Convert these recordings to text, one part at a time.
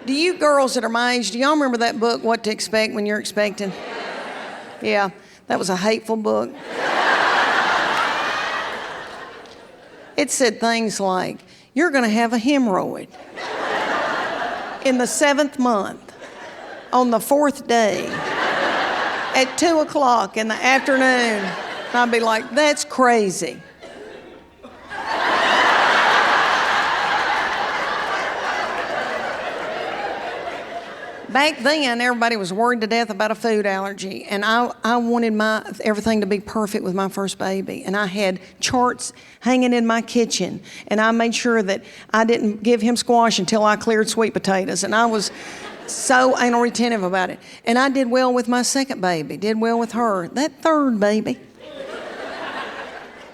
Do you girls that are my age, do y'all remember that book, What to Expect When You're Expecting? Yeah, that was a hateful book. It said things like, you're gonna have a hemorrhoid in the 7th month, on the 4th day, at 2 o'clock in the afternoon. And I'd be like, that's crazy. Back then, everybody was worried to death about a food allergy, and I wanted everything to be perfect with my first baby. And I had charts hanging in my kitchen, and I made sure that I didn't give him squash until I cleared sweet potatoes. And I was so anal retentive about it. And I did well with my second baby, did well with her. That third baby,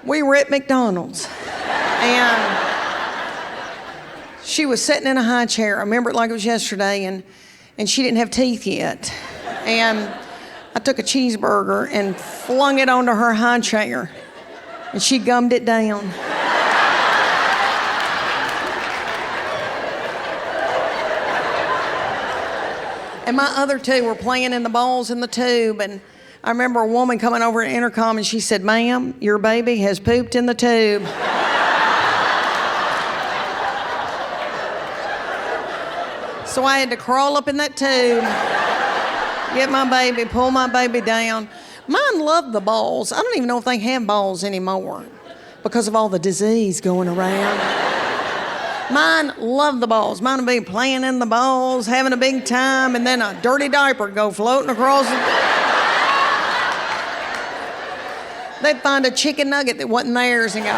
we were at McDonald's, and she was sitting in a high chair. I remember it like it was yesterday, and she didn't have teeth yet. And I took a cheeseburger and flung it onto her high chair, and she gummed it down. And my other two were playing in the balls in the tube, and I remember a woman coming over an intercom, and she said, "Ma'am, your baby has pooped in the tube." So I had to crawl up in that tube, get my baby, pull my baby down. Mine loved the balls. I don't even know if they have balls anymore because of all the disease going around. Mine loved the balls. Mine would be playing in the balls, having a big time, and then a dirty diaper would go floating across the... They'd find a chicken nugget that wasn't theirs and go...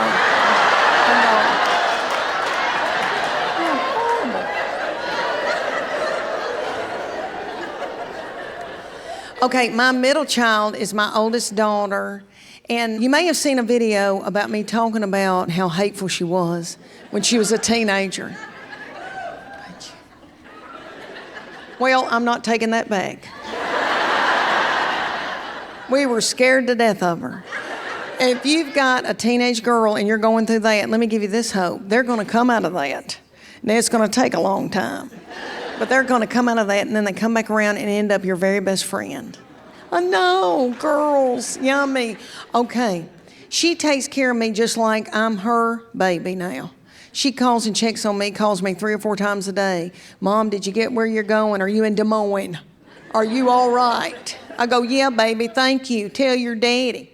Okay, my middle child is my oldest daughter, and you may have seen a video about me talking about how hateful she was when she was a teenager. Well, I'm not taking that back. We were scared to death of her. If you've got a teenage girl and you're going through that, let me give you this hope. They're going to come out of that. Now, it's going to take a long time. But they're going to come out of that, and then they come back around and end up your very best friend. I know, girls, yummy. Okay, she takes care of me just like I'm her baby now. She calls and checks on me, calls me 3 or 4 times a day. Mom, did you get where you're going? Are you in Des Moines? Are you all right? I go, yeah, baby, thank you. Tell your daddy.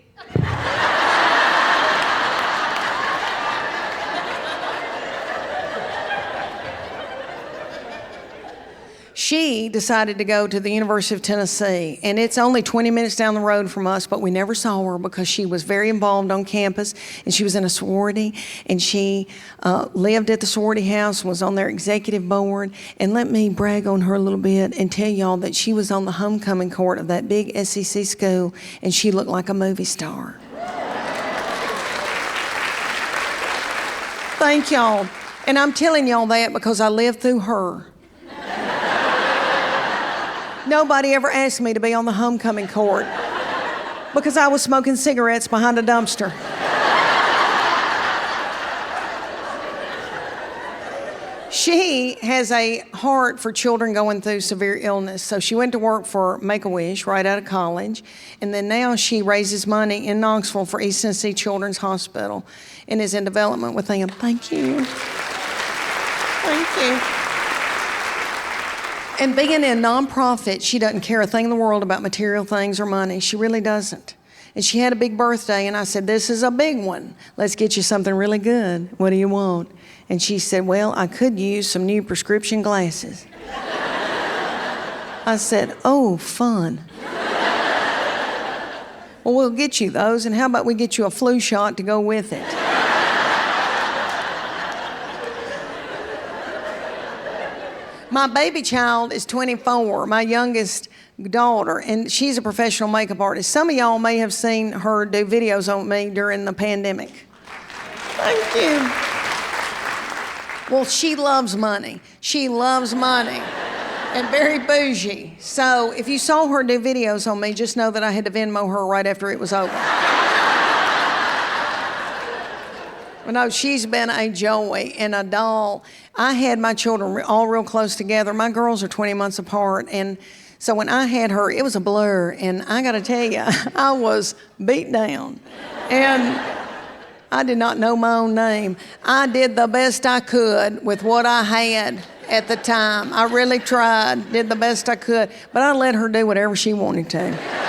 She decided to go to the University of Tennessee, and it's only 20 minutes down the road from us, but we never saw her because she was very involved on campus, and she was in a sorority, and she lived at the sorority house, was on their executive board. And let me brag on her a little bit and tell y'all that she was on the homecoming court of that big SEC school, and she looked like a movie star. Thank y'all. And I'm telling y'all that because I lived through her. Nobody ever asked me to be on the homecoming court because I was smoking cigarettes behind a dumpster. She has a heart for children going through severe illness, so she went to work for Make-A-Wish right out of college, and then now she raises money in Knoxville for East Tennessee Children's Hospital and is in development with them. Thank you. Thank you. And being a nonprofit, she doesn't care a thing in the world about material things or money. She really doesn't. And she had a big birthday, and I said, this is a big one. Let's get you something really good. What do you want? And she said, well, I could use some new prescription glasses. I said, oh, fun. Well, we'll get you those, and how about we get you a flu shot to go with it? My baby child is 24, my youngest daughter, and she's a professional makeup artist. Some of y'all may have seen her do videos on me during the pandemic. Thank you. Well, she loves money. She loves money and very bougie. So if you saw her do videos on me, just know that I had to Venmo her right after it was over. Well, no, she's been a joy and a doll. I had my children all real close together. My girls are 20 months apart, and so when I had her, it was a blur, and I got to tell you, I was beat down. And I did not know my own name. I did the best I could with what I had at the time. I really tried, did the best I could, but I let her do whatever she wanted to.